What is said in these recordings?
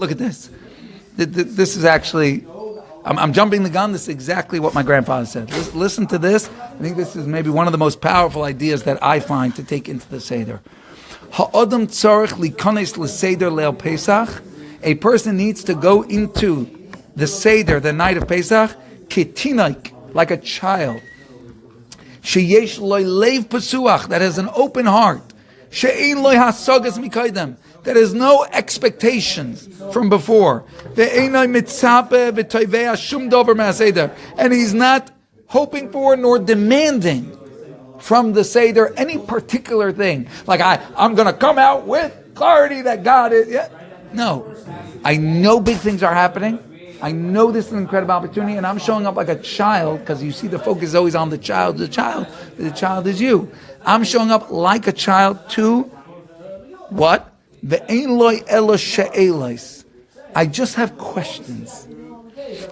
Look at this. This is actually, I'm jumping the gun. This is exactly what my grandfather said. Listen to this. I think this is maybe one of the most powerful ideas that I find to take into the Seder. Ha'odam tzarich likones l'seder leil Pesach. A person needs to go into the Seder, the night of Pesach, ketinaik, like a child. Sheyesh loy leiv pesuach, that has an open heart. She'ein loy hasagas mikaydem, that has no expectations from before. Ve'einay mitzape v'toivea shum dover ma'aseder, and he's not hoping for nor demanding from the Seder any particular thing. Like I'm going to come out with clarity that God is. Yeah. No, I know big things are happening. I know this is an incredible opportunity, and I'm showing up like a child, because you see the focus is always on the child. The child is you. I'm showing up like a child to what? Ve'ein loy elo she'elos. I just have questions.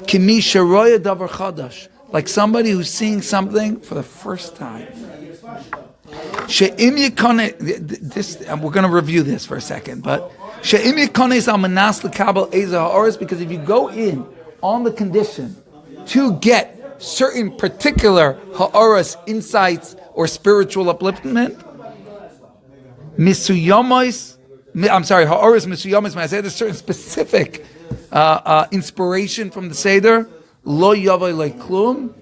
Kimi sheroya davar chadash, like somebody who's seeing something for the first time. She'im yikone, this, we're going to review this for a second, but she'im yikones al manas lekabel eza ha'oros, because if you go in on the condition to get certain particular ha'oros insights or spiritual upliftment, ha'oros misuyamos, when I say there's certain specific inspiration from the Seder, lo yavai leklum,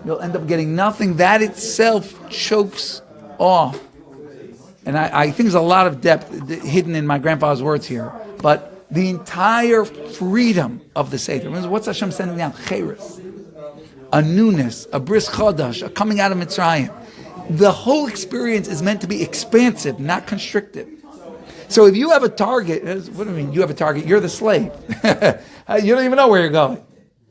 you'll end up getting nothing. That itself chokes off. And I think there's a lot of depth hidden in my grandfather's words here. But the entire freedom of the Seder, what's Hashem sending down? Cheres, a newness, a bris chodash, a coming out of Mitzrayim. The whole experience is meant to be expansive, not constrictive. So if you have a target, what do you mean? You have a target, you're the slave. You don't even know where you're going.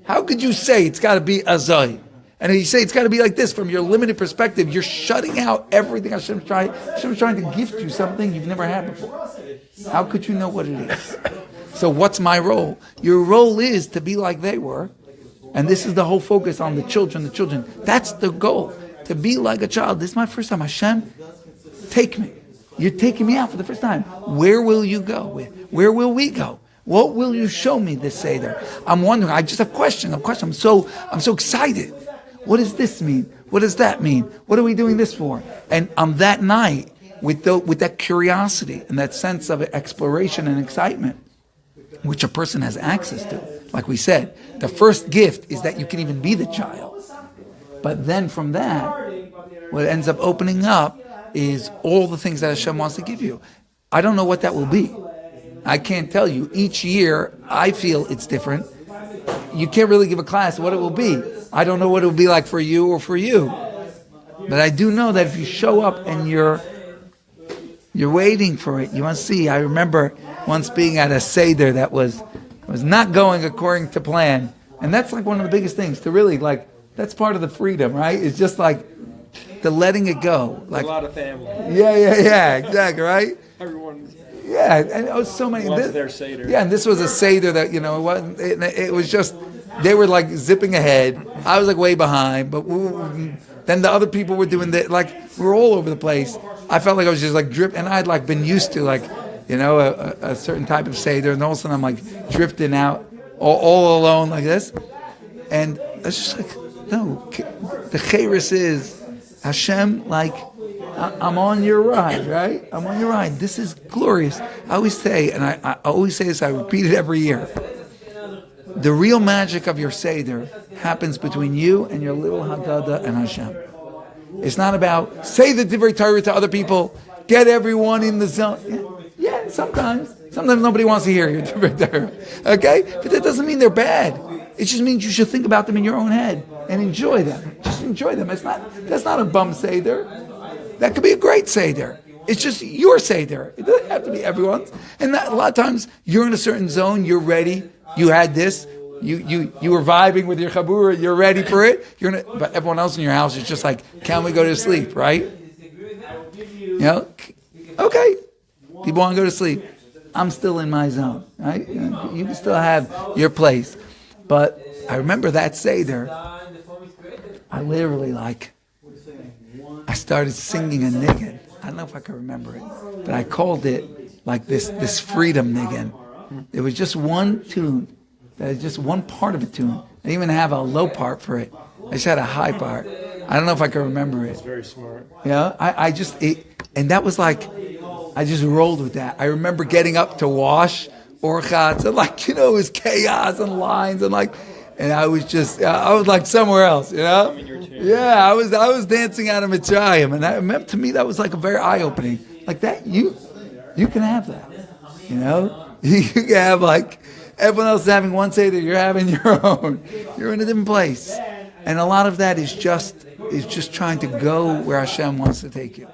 How could you say it's got to be azay? And if you say it's got to be like this, from your limited perspective, you're shutting out everything Hashem's trying to gift you something you've never had before. How could you know what it is? So what's my role? Your role is to be like they were. And this is the whole focus on the children. That's the goal. To be like a child. This is my first time. Hashem, take me. You're taking me out for the first time. Where will you go? Where will we go? What will you show me this Seder? I'm wondering. I just have questions. I'm so excited. What does this mean? What does that mean? What are we doing this for? And on that night, with that curiosity and that sense of exploration and excitement, which a person has access to, like we said, the first gift is that you can even be the child. But then from that, what ends up opening up is all the things that Hashem wants to give you. I don't know what that will be. I can't tell you. Each year, I feel it's different. You can't really give a class what it will be. I don't know what it will be like for you or for you. But I do know that if you show up and you're waiting for it, you want to see. I remember once being at a Seder that was not going according to plan. And that's like one of the biggest things, to really, like, that's part of the freedom, right? It's just like the letting it go. Like, a lot of family. Yeah, exactly, right? Everyone. Yeah, and it was so many. Their Seder. Yeah, and this was a Seder that, it was just, they were like zipping ahead. I was like way behind, but then the other people were doing that. Like, we were all over the place. I felt like I was just like drip, and I had like been used to like, a certain type of Seder, and all of a sudden I'm like drifting out all alone like this. And it's just like, no, the cheres is Hashem, like, I'm on your ride, right? I'm on your ride. This is glorious. I always say, and I always say this, I repeat it every year. The real magic of your Seder happens between you and your little Haggadah and Hashem. It's not about, say the Divrei Torah to other people, get everyone in the zone. Yeah, sometimes nobody wants to hear your Divrei Torah. Okay? But that doesn't mean they're bad. It just means you should think about them in your own head and enjoy them. Just enjoy them. That's not a bum Seder. That could be a great Seder. It's just your Seder. It doesn't have to be everyone's. And a lot of times you're in a certain zone, you're ready, you had this, you were vibing with your chabura, you're ready for it. But everyone else in your house is just like, can we go to sleep, right? Okay. People want to go to sleep. I'm still in my zone, right? You can still have your place. But I remember that Seder, I literally I started singing a niggin. I don't know if I can remember it, but I called it like this freedom niggin. There was just one tune. That is just one part of a tune. I didn't even have a low part for it. I just had a high part. I don't know if I can remember it. It's very smart. Yeah, and that was like, I just rolled with that. I remember getting up to wash Orchatz, and it was chaos and lines and I was like somewhere else, Yeah, I was dancing out of Mitzrayim, and to me that was like a very eye-opening. Like that, you can have that, You can have everyone else is having one Seder, you're having your own. You're in a different place, and a lot of that is just trying to go where Hashem wants to take you.